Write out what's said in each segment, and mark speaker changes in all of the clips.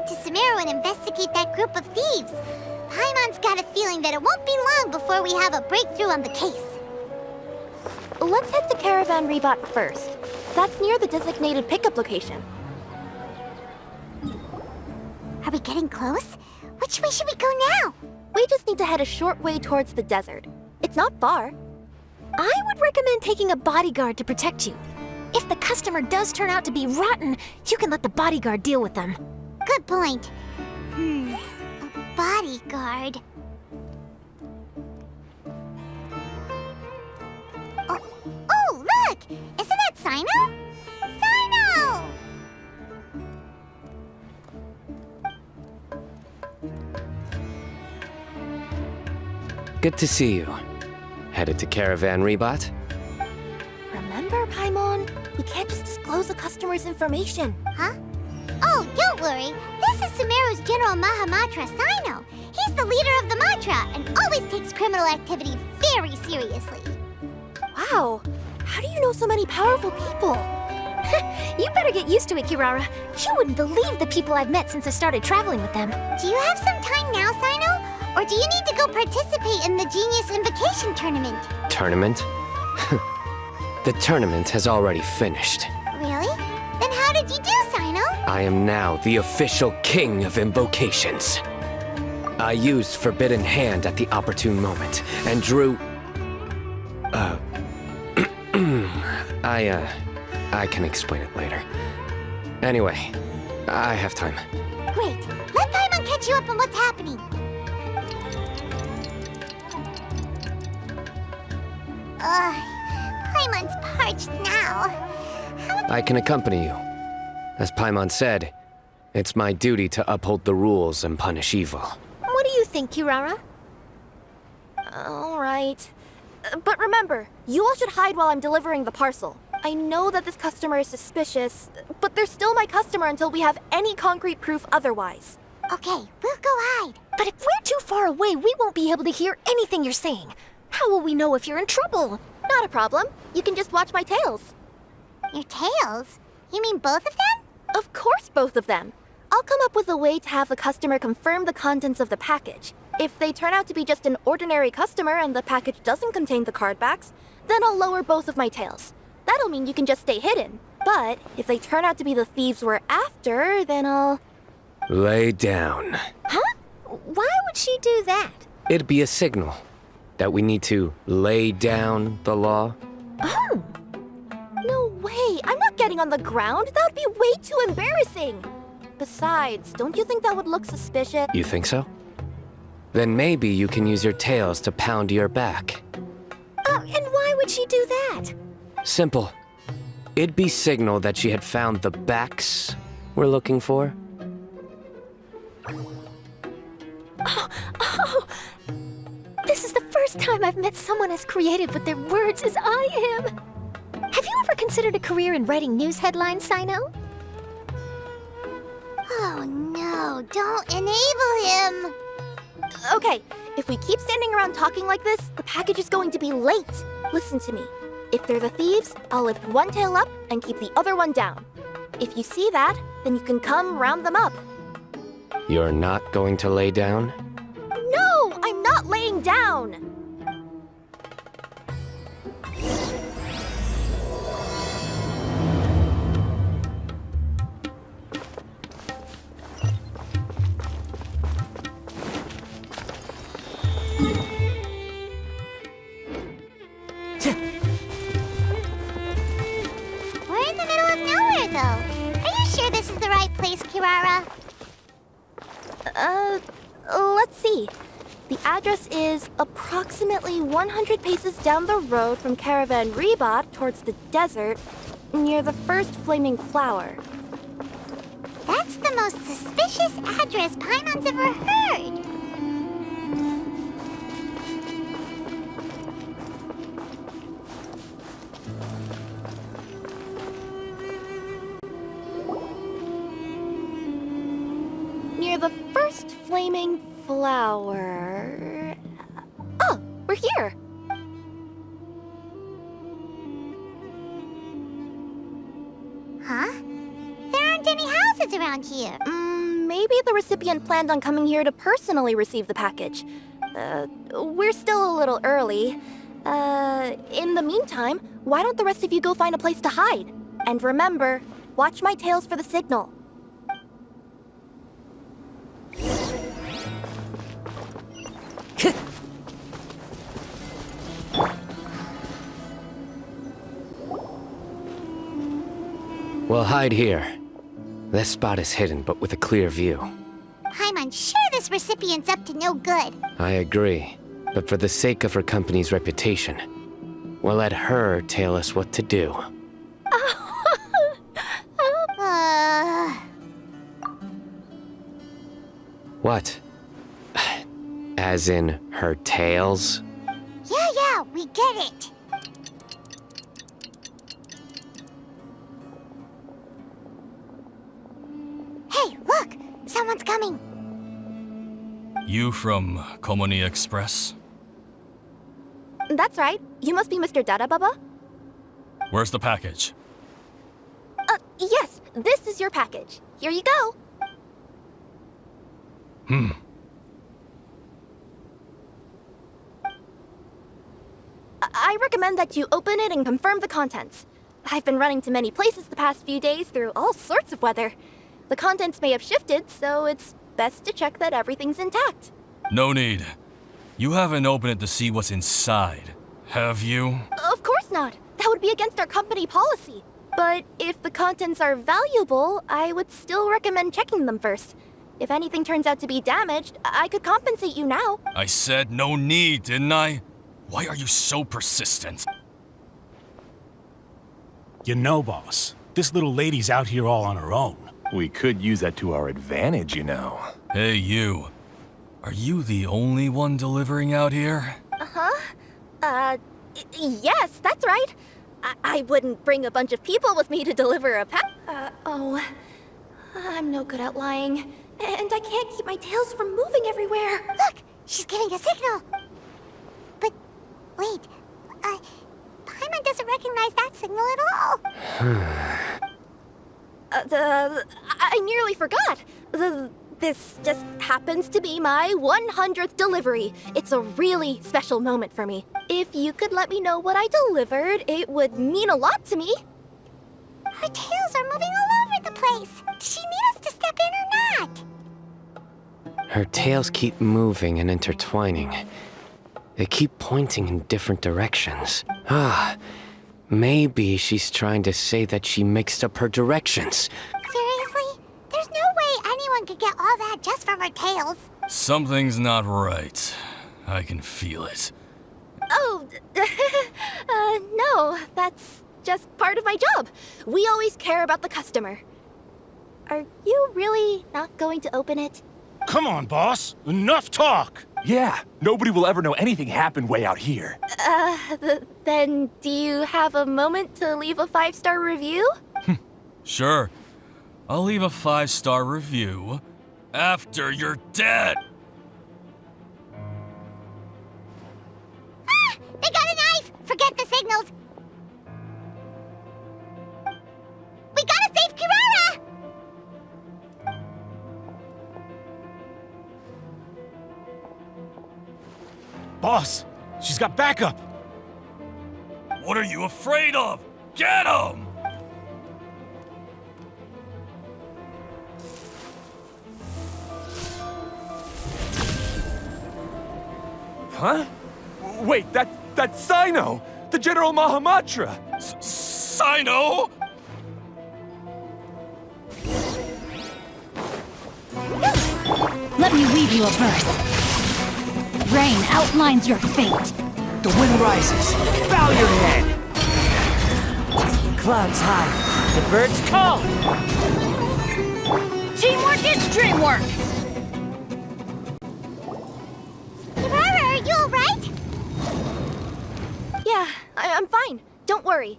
Speaker 1: to Sumeru and investigate that group of thieves. Paimon's got a feeling that it won't be long before we have a breakthrough on the case.
Speaker 2: Let's head to Caravan Rebot first. That's near the designated pickup location.
Speaker 1: Are we getting close? Which way should we go now?
Speaker 2: We just need to head a short way towards the desert. It's not far.
Speaker 3: I would recommend taking a bodyguard to protect you. If the customer does turn out to be rotten, you can let the bodyguard deal with them.
Speaker 1: Good point. A bodyguard. Oh, look! Isn't that Sino? Sino!
Speaker 4: Good to see you. Headed to Caravan Rebot?
Speaker 2: Remember, Paimon? We can't just disclose the customer's information.
Speaker 1: Huh? Oh, don't worry. This is Sumeru's General Mahamatra, Sino. He's the leader of the Matra and always takes criminal activity very seriously.
Speaker 2: Wow, how do you know so many powerful people?
Speaker 3: You better get used to it, Kirara. You wouldn't believe the people I've met since I started traveling with them.
Speaker 1: Do you have some time now, Sino? Or do you need to go participate in the Genius Invocation Tournament?
Speaker 4: Tournament? The tournament has already finished.
Speaker 1: Really? Then how did you do, Sino?
Speaker 4: I am now the official king of invocations. I used Forbidden Hand at the opportune moment, and drew... I can explain it later. Anyway, I have time.
Speaker 1: Great. Let Paimon catch you up on what's happening. Paimon's parched now.
Speaker 4: I can accompany you. As Paimon said, it's my duty to uphold the rules and punish evil.
Speaker 3: What do you think, Kirara?
Speaker 2: All right. But remember, you all should hide while I'm delivering the parcel. I know that this customer is suspicious, but they're still my customer until we have any concrete proof otherwise.
Speaker 1: Okay, we'll go hide.
Speaker 3: But if we're too far away, we won't be able to hear anything you're saying. How will we know if you're in trouble?
Speaker 2: Not a problem. You can just watch my tails.
Speaker 1: Your tails? You mean both of them?
Speaker 2: Of course, both of them. I'll come up with a way to have the customer confirm the contents of the package. If they turn out to be just an ordinary customer and the package doesn't contain the card backs, then I'll lower both of my tails. That'll mean you can just stay hidden. But if they turn out to be the thieves we're after, then I'll...
Speaker 4: Lay down.
Speaker 3: Huh? Why would she do that?
Speaker 4: It'd be a signal that we need to lay down the law.
Speaker 3: Oh.
Speaker 2: No way! I'm not getting on the ground! That would be way too embarrassing! Besides, don't you think that would look suspicious?
Speaker 4: You think so? Then maybe you can use your tails to pound your back.
Speaker 3: Oh, and why would she do that?
Speaker 4: Simple. It'd be signal that she had found the backs we're looking for.
Speaker 3: Oh, this is the first time I've met someone as creative with their words as I am. Have you ever considered a career in writing news headlines, Sino?
Speaker 1: Oh no, don't enable him!
Speaker 2: Okay, if we keep standing around talking like this, the package is going to be late. Listen to me. If they're the thieves, I'll lift one tail up and keep the other one down. If you see that, then you can come round them up.
Speaker 4: You're not going to lay down?
Speaker 2: No, I'm not laying down!
Speaker 1: We're in the middle of nowhere, though. Are you sure this is the right place, Kirara?
Speaker 2: Let's see. The address is approximately 100 paces down the road from Caravan Rebot towards the desert, near the first flaming flower.
Speaker 1: That's the most suspicious address Paimon's ever heard.
Speaker 2: Near the first flaming flower... Oh, we're here!
Speaker 1: Huh? There aren't any houses around here.
Speaker 2: maybe the recipient planned on coming here to personally receive the package. We're still a little early. In the meantime, why don't the rest of you go find a place to hide? And remember, watch my tails for the signal.
Speaker 4: We'll hide here. This spot is hidden, but with a clear view.
Speaker 1: I'm unsure this recipient's up to no good.
Speaker 4: I agree. But for the sake of her company's reputation, we'll let her tell us what to do. What? As in her tails?
Speaker 1: Yeah, we get it. Hey, look! Someone's coming.
Speaker 5: You from Culminate Express?
Speaker 2: That's right. You must be Mr. Dada Baba?
Speaker 5: Where's the package?
Speaker 2: Yes, this is your package. Here you go. I recommend that you open it and confirm the contents. I've been running to many places the past few days through all sorts of weather. The contents may have shifted, so it's best to check that everything's intact.
Speaker 5: No need. You haven't opened it to see what's inside, have you?
Speaker 2: Of course not. That would be against our company policy. But if the contents are valuable, I would still recommend checking them first. If anything turns out to be damaged, I could compensate you now.
Speaker 5: I said no need, didn't I? Why are you so persistent?
Speaker 6: You know, boss, this little lady's out here all on her own.
Speaker 7: We could use that to our advantage, you know.
Speaker 5: Hey, you. Are you the only one delivering out here?
Speaker 2: Yes, that's right. I wouldn't bring a bunch of people with me to deliver a I'm no good at lying. And I can't keep my tails from moving everywhere.
Speaker 1: Look! She's giving a signal. But, wait. Paimon doesn't recognize that signal at all.
Speaker 2: I nearly forgot. This just happens to be my 100th delivery. It's a really special moment for me. If you could let me know what I delivered, it would mean a lot to me.
Speaker 1: Her tails are moving all over the place. Does she need us to step in or not?
Speaker 4: Her tails keep moving and intertwining. They keep pointing in different directions. Maybe she's trying to say that she mixed up her directions.
Speaker 1: Seriously? There's no way anyone could get all that just from her tails.
Speaker 5: Something's not right. I can feel it.
Speaker 2: Oh, no, that's just part of my job. We always care about the customer. Are you really not going to open it?
Speaker 6: Come on, boss. Enough talk.
Speaker 7: Yeah, nobody will ever know anything happened way out here.
Speaker 2: Then do you have a moment to leave a 5-star review?
Speaker 5: Sure. I'll leave a 5-star review after you're dead.
Speaker 1: They got a knife! Forget the signals. We gotta save Kirara!
Speaker 6: Boss, she's got backup.
Speaker 5: What are you afraid of? Get him!
Speaker 7: Huh? Wait, that's Sino! The General Mahamatra!
Speaker 5: Sino?
Speaker 8: Let me read you a verse. Rain outlines your fate.
Speaker 9: The wind rises. Bow your head. Clouds high. The birds call.
Speaker 8: Teamwork is dreamwork.
Speaker 1: Kirara, are you alright?
Speaker 2: Yeah, I'm fine. Don't worry.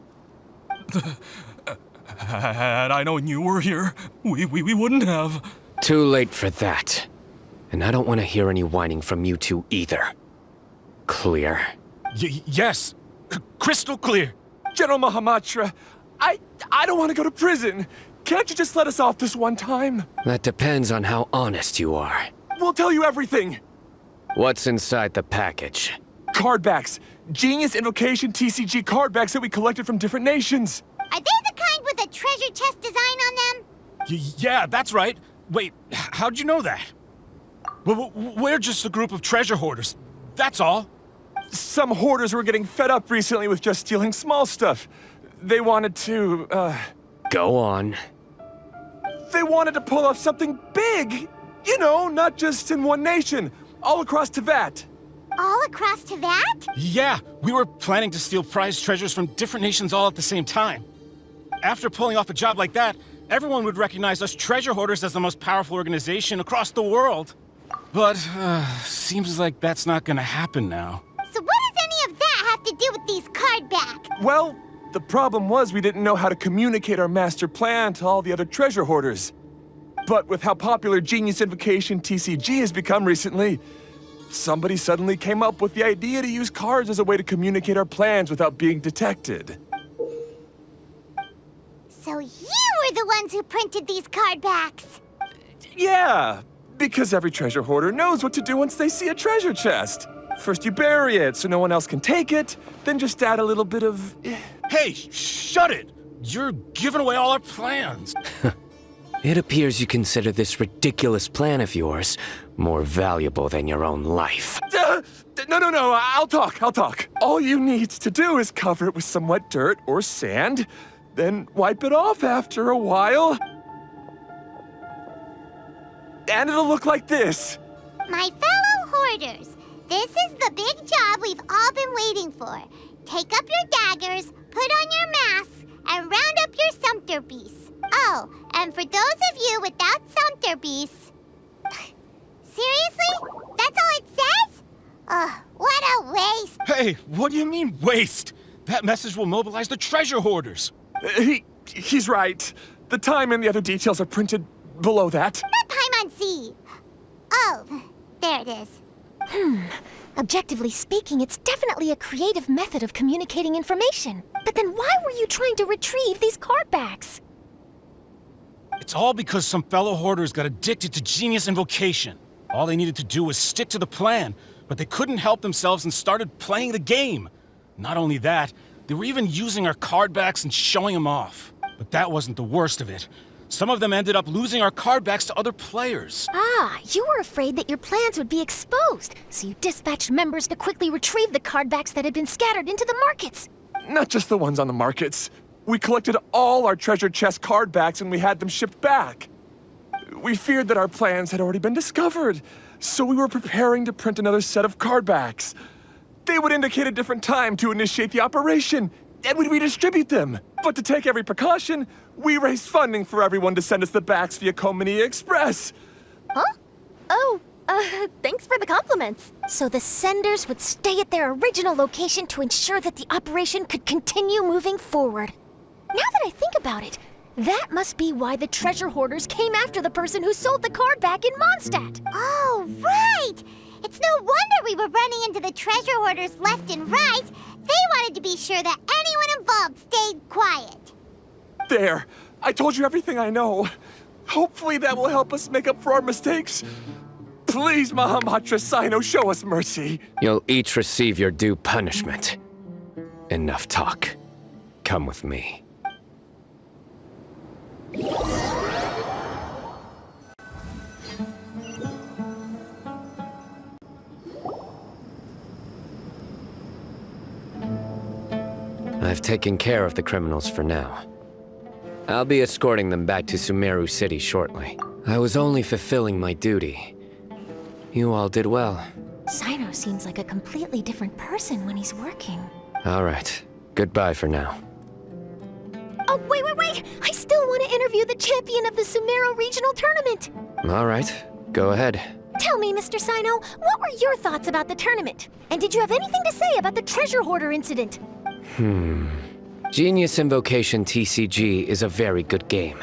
Speaker 5: Had I known you were here, we wouldn't have.
Speaker 4: Too late for that. And I don't want to hear any whining from you two either. Clear?
Speaker 6: Yes. Crystal clear.
Speaker 7: General Mahamatra, I don't want to go to prison. Can't you just let us off this one time?
Speaker 4: That depends on how honest you are.
Speaker 7: We'll tell you everything.
Speaker 4: What's inside the package?
Speaker 7: Card backs. Genius Invocation TCG card backs that we collected from different nations.
Speaker 1: Are they the kind with a treasure chest design on them?
Speaker 6: Yeah, that's right. Wait, how'd you know that? We're just a group of treasure hoarders. That's all.
Speaker 7: Some hoarders were getting fed up recently with just stealing small stuff. They wanted to,
Speaker 4: Go on.
Speaker 7: They wanted to pull off something big. You know, not just in one nation. All across Teyvat.
Speaker 1: All across Teyvat?
Speaker 6: Yeah, we were planning to steal prized treasures from different nations all at the same time. After pulling off a job like that, everyone would recognize us treasure hoarders as the most powerful organization across the world. But, seems like that's not gonna happen now.
Speaker 1: So what does any of that have to do with these card backs?
Speaker 7: Well, the problem was we didn't know how to communicate our master plan to all the other treasure hoarders. But with how popular Genius Invocation TCG has become recently, somebody suddenly came up with the idea to use cards as a way to communicate our plans without being detected.
Speaker 1: So you were the ones who printed these card backs?
Speaker 7: Yeah, because every treasure hoarder knows what to do once they see a treasure chest. First you bury it so no one else can take it, then just add a little bit of...
Speaker 6: Hey, shut it! You're giving away all our plans.
Speaker 4: It appears you consider this ridiculous plan of yours more valuable than your own life.
Speaker 7: No, I'll talk. All you need to do is cover it with some wet dirt or sand, then wipe it off after a while. And it'll look like this.
Speaker 1: My fellow hoarders, this is the big job we've all been waiting for. Take up your daggers, put on your masks, and round up your sumpter beasts. Oh, and for those of you without sumpter beasts... Seriously? That's all it says? Ugh, what a waste.
Speaker 6: Hey, what do you mean, waste? That message will mobilize the treasure hoarders.
Speaker 7: He's right. The time and the other details are printed below that.
Speaker 1: Not Paimon. Oh, there it is.
Speaker 3: Objectively speaking, it's definitely a creative method of communicating information. But then why were you trying to retrieve these card backs?
Speaker 6: It's all because some fellow hoarders got addicted to Genius Invocation. All they needed to do was stick to the plan, but they couldn't help themselves and started playing the game. Not only that, they were even using our card backs and showing them off. But that wasn't the worst of it. Some of them ended up losing our card backs to other players.
Speaker 3: Ah, you were afraid that your plans would be exposed, so you dispatched members to quickly retrieve the card backs that had been scattered into the markets.
Speaker 7: Not just the ones on the markets. We collected all our treasure chest card backs and we had them shipped back. We feared that our plans had already been discovered, so we were preparing to print another set of card backs. They would indicate a different time to initiate the operation, and we'd redistribute them. But to take every precaution, we raised funding for everyone to send us the backs via Culminate Express.
Speaker 2: Huh? Oh, thanks for the compliments.
Speaker 3: So the senders would stay at their original location to ensure that the operation could continue moving forward. Now that I think about it, that must be why the treasure hoarders came after the person who sold the card back in Mondstadt.
Speaker 1: Oh, right! It's no wonder we were running into the treasure hoarders left and right. They wanted to be sure that anyone involved stayed quiet.
Speaker 7: There, I told you everything I know. Hopefully that will help us make up for our mistakes. Please, Mahamatra Sino, show us mercy.
Speaker 4: You'll each receive your due punishment. Enough talk. Come with me. I've taken care of the criminals for now. I'll be escorting them back to Sumeru City shortly. I was only fulfilling my duty. You all did well.
Speaker 3: Sino seems like a completely different person when he's working.
Speaker 4: All right. Goodbye for now.
Speaker 3: Oh, wait! I still want to interview the champion of the Sumeru Regional Tournament!
Speaker 4: All right. Go ahead.
Speaker 3: Tell me, Mr. Sino, what were your thoughts about the tournament? And did you have anything to say about the treasure hoarder incident?
Speaker 4: Genius Invocation TCG is a very good game.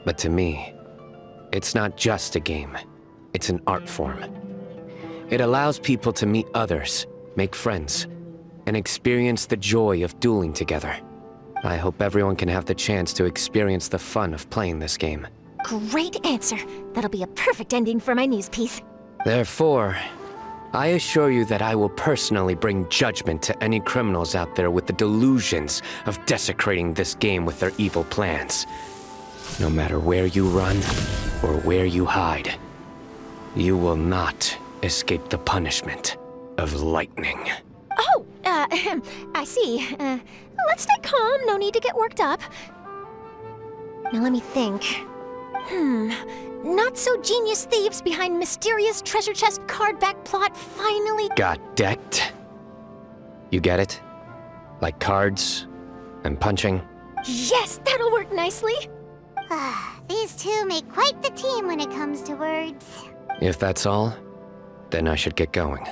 Speaker 4: But to me, it's not just a game. It's an art form. It allows people to meet others, make friends, and experience the joy of dueling together. I hope everyone can have the chance to experience the fun of playing this game.
Speaker 3: Great answer. That'll be a perfect ending for my news piece.
Speaker 4: Therefore, I assure you that I will personally bring judgment to any criminals out there with the delusions of desecrating this game with their evil plans. No matter where you run or where you hide, you will not escape the punishment of lightning.
Speaker 3: Oh, I see. Let's stay calm. No need to get worked up. Now let me think. Not-so-genius thieves behind mysterious treasure chest cardback plot finally...
Speaker 4: Got decked? You get it? Like cards and punching?
Speaker 3: Yes, that'll work nicely.
Speaker 1: These two make quite the team when it comes to words.
Speaker 4: If that's all, then I should get going.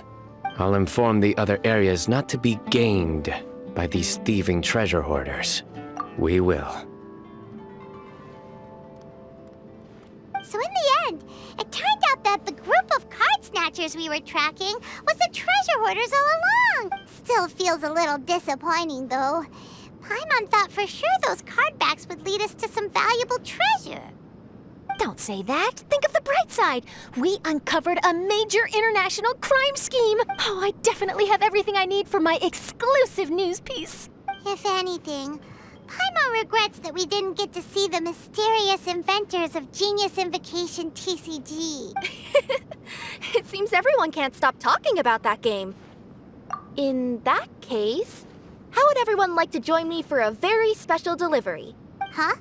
Speaker 4: I'll inform the other areas not to be gamed by these thieving treasure hoarders. We will.
Speaker 1: So in the end, it turned out that the group of card snatchers we were tracking was the treasure hoarders all along. Still feels a little disappointing, though. Paimon thought for sure those cardbacks would lead us to some valuable treasure.
Speaker 3: Don't say that. Think of the bright side. We uncovered a major international crime scheme. Oh, I definitely have everything I need for my exclusive news piece.
Speaker 1: If anything, Paimon regrets that we didn't get to see the mysterious inventors of Genius Invocation TCG.
Speaker 2: It seems everyone can't stop talking about that game. In that case, how would everyone like to join me for a very special delivery?
Speaker 1: Huh?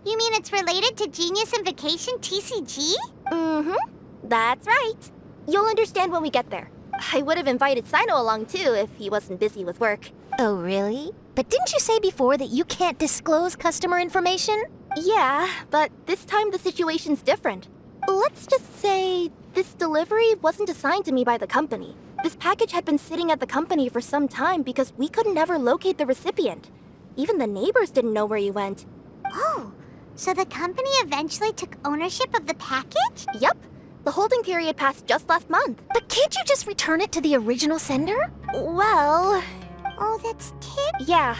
Speaker 1: You mean it's related to Genius Invocation TCG?
Speaker 2: Mm-hmm. That's right. You'll understand when we get there. I would have invited Sino along too if he wasn't busy with work.
Speaker 3: Oh, really? But didn't you say before that you can't disclose customer information?
Speaker 2: Yeah, but this time the situation's different. Let's just say this delivery wasn't assigned to me by the company. This package had been sitting at the company for some time because we couldn't ever locate the recipient. Even the neighbors didn't know where he went.
Speaker 1: Oh, so the company eventually took ownership of the package?
Speaker 2: Yep. The holding period passed just last month.
Speaker 3: But can't you just return it to the original sender?
Speaker 2: Well...
Speaker 1: Oh, that's tip.
Speaker 2: Yeah.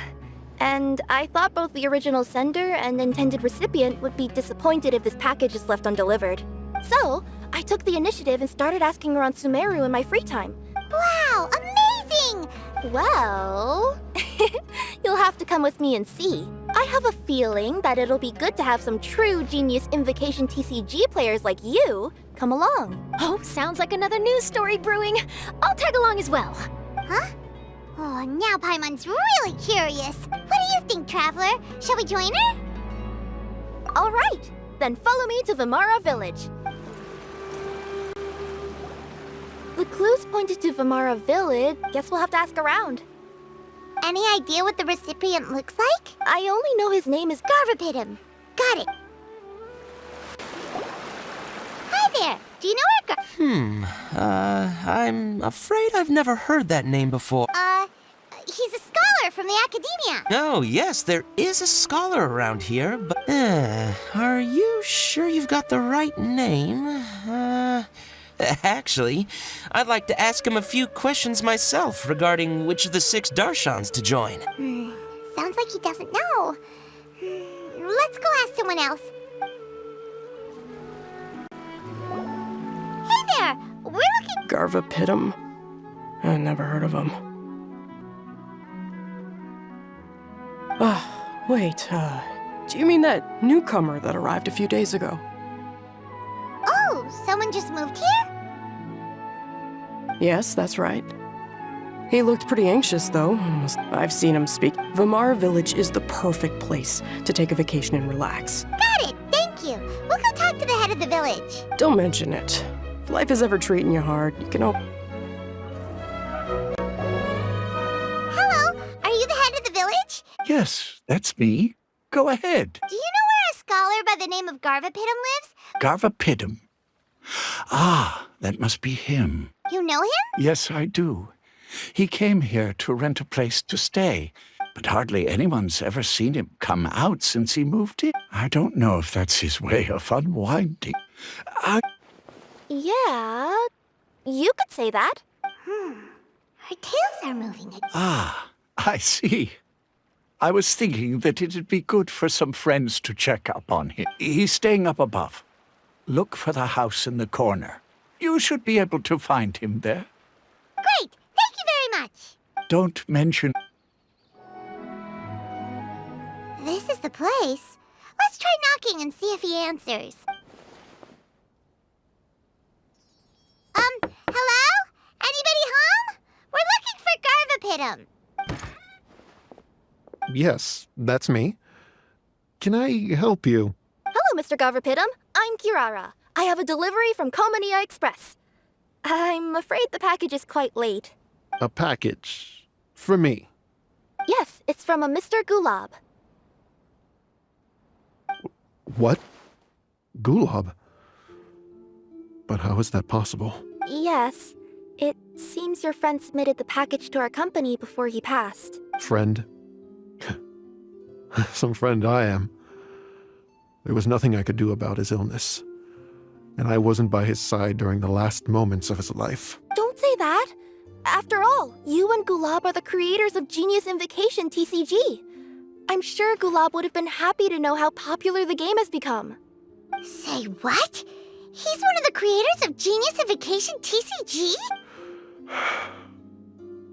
Speaker 2: And I thought both the original sender and intended recipient would be disappointed if this package is left undelivered. So, I took the initiative and started asking around Sumeru in my free time.
Speaker 1: Wow, amazing!
Speaker 2: Well... you'll have to come with me and see. I have a feeling that it'll be good to have some true Genius Invocation TCG players like you come along.
Speaker 3: Oh, sounds like another news story brewing. I'll tag along as well.
Speaker 1: Huh? Oh, now Paimon's really curious. What do you think, Traveler? Shall we join her?
Speaker 2: All right, then follow me to Vimara Village. The clues pointed to Vimara Village. Guess we'll have to ask around.
Speaker 1: Any idea what the recipient looks like?
Speaker 2: I only know his name is
Speaker 1: Garvapitum. Got it. Hi there. Do you know where
Speaker 9: I'm afraid I've never heard that name before.
Speaker 1: He's a scholar from the academia.
Speaker 9: Oh, yes, there is a scholar around here, but... are you sure you've got the right name? Actually, I'd like to ask him a few questions myself regarding which of the 6 Darshans to join.
Speaker 1: Sounds like he doesn't know. Let's go ask someone else. Hey there! We're looking...
Speaker 10: Garvapitum? I never heard of him. Wait, do you mean that newcomer that arrived a few days ago?
Speaker 1: Oh, someone just moved here?
Speaker 10: Yes, that's right. He looked pretty anxious, though. I've seen him speak. Vimara Village is the perfect place to take a vacation and relax.
Speaker 1: Got it! Thank you. We'll go talk to the head of the village.
Speaker 10: Don't mention it. If life is ever treating you hard, you can
Speaker 1: Hello, are you the head of the village?
Speaker 11: Yes, that's me. Go ahead.
Speaker 1: Do you know where a scholar by the name of Garvapitum lives?
Speaker 11: Garvapitum. Ah, that must be him.
Speaker 1: You know him?
Speaker 11: Yes, I do. He came here to rent a place to stay, but hardly anyone's ever seen him come out since he moved in. I don't know if that's his way of unwinding.
Speaker 2: Yeah, you could say that.
Speaker 1: Her tails are moving again.
Speaker 11: Ah, I see. I was thinking that it'd be good for some friends to check up on him. He's staying up above. Look for the house in the corner. You should be able to find him there.
Speaker 1: Great! Thank you very much!
Speaker 11: Don't mention...
Speaker 1: This is the place. Let's try knocking and see if he answers. Hello? Anybody home? We're looking for Garvapitum.
Speaker 12: Yes, that's me. Can I help you?
Speaker 2: Hello, Mr. Garvapitum. I'm Kirara. I have a delivery from Culminate Express. I'm afraid the package is quite late.
Speaker 12: A package. For me.
Speaker 2: Yes, it's from a Mr. Gulab.
Speaker 12: What? Gulab? But how is that possible?
Speaker 2: Yes. It seems your friend submitted the package to our company before he passed.
Speaker 12: Friend? Some friend I am. There was nothing I could do about his illness. And I wasn't by his side during the last moments of his life.
Speaker 2: Don't say that! After all, you and Gulab are the creators of Genius Invocation TCG. I'm sure Gulab would have been happy to know how popular the game has become.
Speaker 1: Say what? He's one of the creators of Genius Invocation TCG?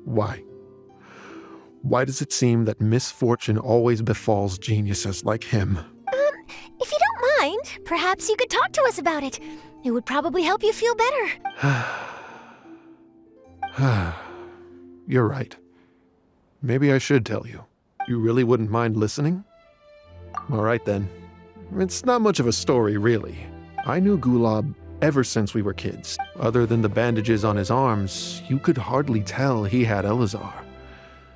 Speaker 12: Why? Why does it seem that misfortune always befalls geniuses like him?
Speaker 3: If you don't mind, perhaps you could talk to us about it. It would probably help you feel better.
Speaker 12: You're right. Maybe I should tell you. You really wouldn't mind listening? All right then. It's not much of a story, really. I knew Gulab ever since we were kids. Other than the bandages on his arms, you could hardly tell he had Elazar.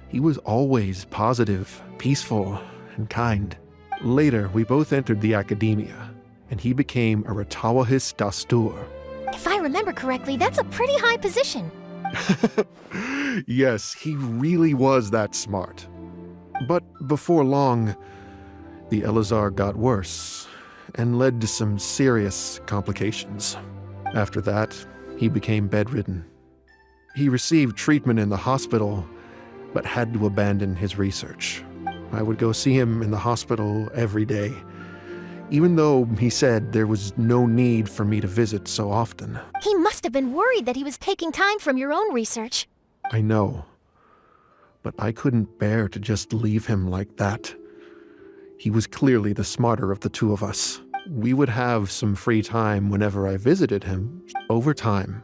Speaker 12: He was always positive, peaceful, and kind. Later, we both entered the academia, and he became a Ratawahis Dastur.
Speaker 3: If I remember correctly, that's a pretty high position.
Speaker 12: Yes, he really was that smart. But before long, the Elazar got worse and led to some serious complications. After that, he became bedridden. He received treatment in the hospital, but had to abandon his research. I would go see him in the hospital every day, even though he said there was no need for me to visit so often.
Speaker 3: He must have been worried that he was taking time from your own research.
Speaker 12: I know, but I couldn't bear to just leave him like that. He was clearly the smarter of the two of us. We would have some free time whenever I visited him. Over time,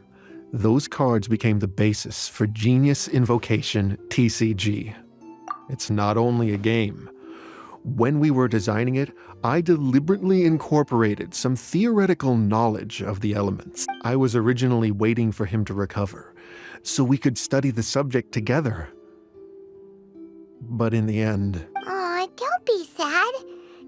Speaker 12: those cards became the basis for Genius Invocation TCG. It's not only a game. When we were designing it, I deliberately incorporated some theoretical knowledge of the elements. I was originally waiting for him to recover, so we could study the subject together. But in the end...
Speaker 1: Aw, don't be sad.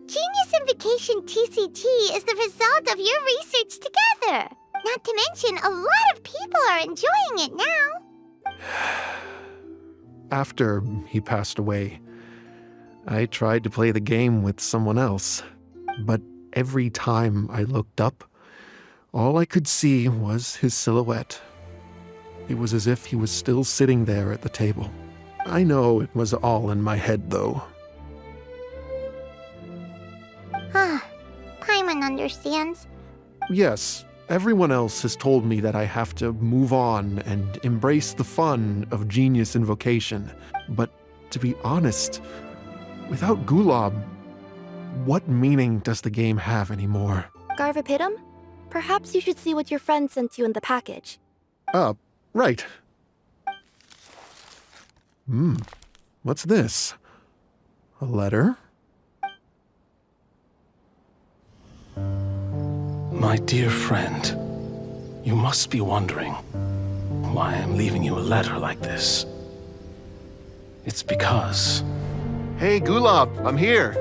Speaker 1: Genius Invocation TCG is the result of your research together. Not to mention, a lot of people are enjoying it now.
Speaker 12: After he passed away, I tried to play the game with someone else. But every time I looked up, all I could see was his silhouette. It was as if he was still sitting there at the table. I know it was all in my head, though.
Speaker 1: Paimon understands.
Speaker 12: Yes, everyone else has told me that I have to move on and embrace the fun of Genius Invocation. But to be honest, without Gulab, what meaning does the game have anymore?
Speaker 2: Garvapitum? Perhaps you should see what your friend sent you in the package.
Speaker 12: Right. What's this? A letter?
Speaker 6: My dear friend, you must be wondering why I'm leaving you a letter like this. It's because...
Speaker 12: Hey, Gulab, I'm here.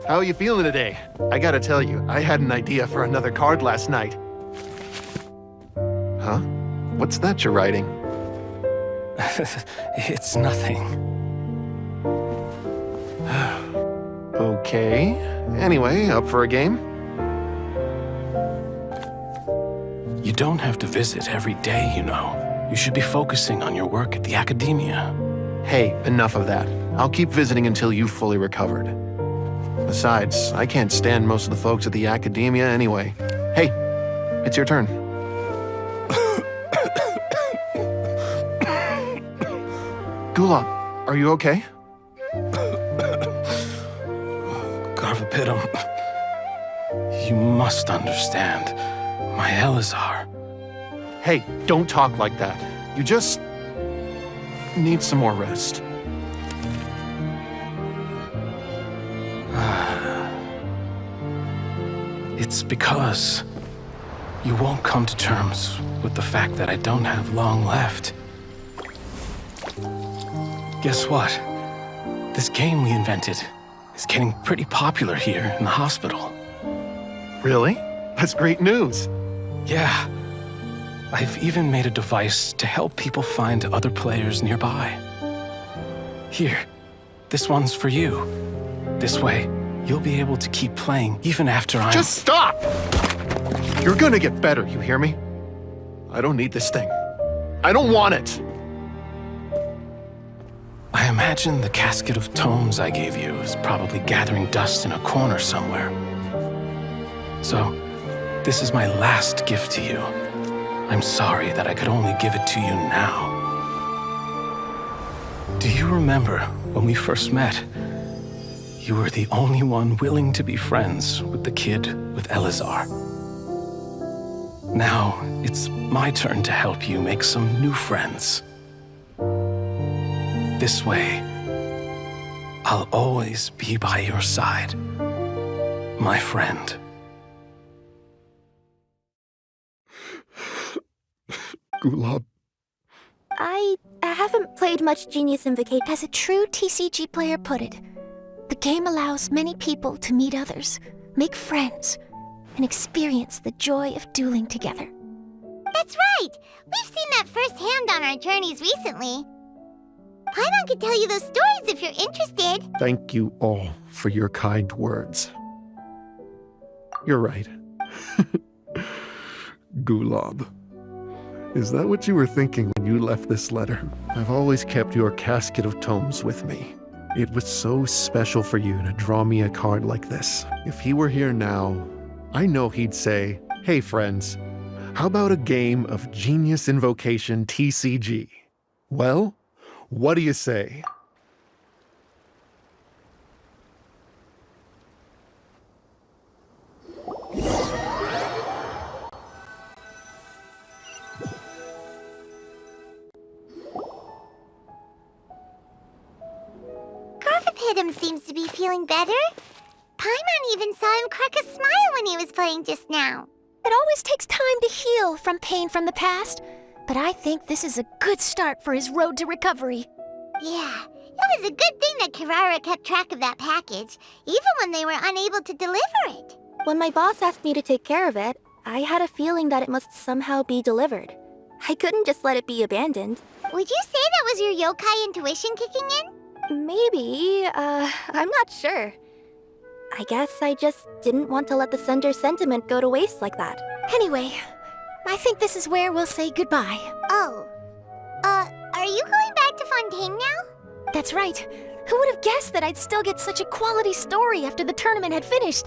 Speaker 12: How are you feeling today? I gotta tell you, I had an idea for another card last night. Huh? What's that you're writing?
Speaker 6: It's nothing.
Speaker 12: Okay. Anyway, up for a game?
Speaker 6: You don't have to visit every day, you know. You should be focusing on your work at the academia.
Speaker 12: Hey, enough of that. I'll keep visiting until you've fully recovered. Besides, I can't stand most of the folks at the academia anyway. Hey, it's your turn. Gulab, are you okay?
Speaker 6: Garvapidum, you must understand. My Elazar.
Speaker 12: Hey, don't talk like that. You just need some more rest.
Speaker 6: It's because you won't come to terms with the fact that I don't have long left. Guess what? This game we invented is getting pretty popular here in the hospital.
Speaker 12: Really? That's great news.
Speaker 6: Yeah. I've even made a device to help people find other players nearby. Here, this one's for you. This way, you'll be able to keep playing even after I'm—
Speaker 12: Just stop! You're gonna get better, you hear me? I don't need this thing. I don't want it!
Speaker 6: I imagine the casket of tomes I gave you is probably gathering dust in a corner somewhere. So, this is my last gift to you. I'm sorry that I could only give it to you now. Do you remember when we first met? You were the only one willing to be friends with the kid with Elazar. Now, it's my turn to help you make some new friends. This way, I'll always be by your side, my friend.
Speaker 12: Gulab.
Speaker 2: I haven't played much Genius Invocation.
Speaker 3: As a true TCG player put it, the game allows many people to meet others, make friends, and experience the joy of dueling together.
Speaker 1: That's right! We've seen that firsthand on our journeys recently. Paimon could tell you those stories if you're interested.
Speaker 12: Thank you all for your kind words. You're right. Gulab. Is that what you were thinking when you left this letter? I've always kept your casket of tomes with me. It was so special for you to draw me a card like this. If he were here now, I know he'd say, "Hey friends, how about a game of Genius Invocation TCG?" Well, what do you say?
Speaker 1: Garvapidum seems to be feeling better. Paimon even saw him crack a smile when he was playing just now.
Speaker 3: It always takes time to heal from pain from the past, but I think this is a good start for his road to recovery.
Speaker 1: Yeah, it was a good thing that Kirara kept track of that package, even when they were unable to deliver it.
Speaker 2: When my boss asked me to take care of it, I had a feeling that it must somehow be delivered. I couldn't just let it be abandoned.
Speaker 1: Would you say that was your yokai intuition kicking in?
Speaker 2: Maybe, I'm not sure. I guess I just didn't want to let the sender's sentiment go to waste like that.
Speaker 3: Anyway, I think this is where we'll say goodbye.
Speaker 1: Oh. Are you going back to Fontaine now?
Speaker 3: That's right. Who would have guessed that I'd still get such a quality story after the tournament had finished?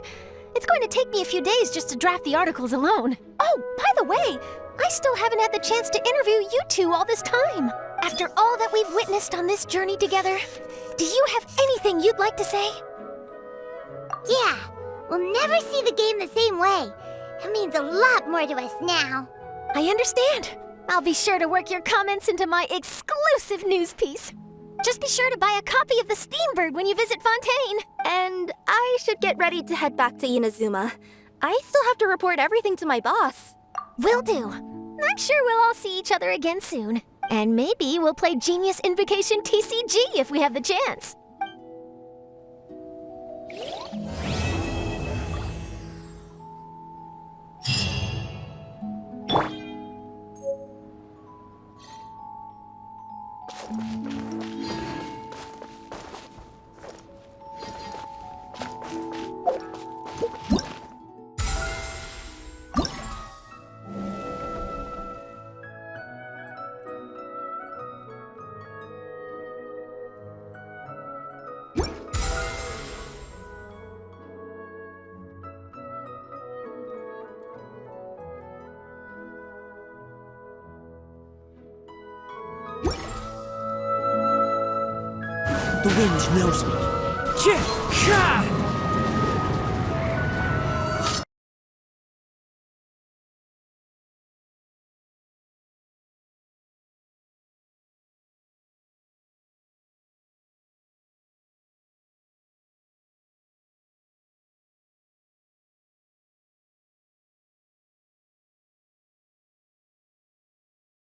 Speaker 3: It's going to take me a few days just to draft the articles alone. Oh, by the way, I still haven't had the chance to interview you two all this time. After all that we've witnessed on this journey together, do you have anything you'd like to say?
Speaker 1: Yeah, we'll never see the game the same way. It means a lot more to us now.
Speaker 3: I understand. I'll be sure to work your comments into my exclusive news piece. Just be sure to buy a copy of the Steambird when you visit Fontaine.
Speaker 2: And I should get ready to head back to Inazuma. I still have to report everything to my boss.
Speaker 3: Will do. I'm sure we'll all see each other again soon. And maybe we'll play Genius Invocation TCG if we have the chance.
Speaker 13: The wind knows me.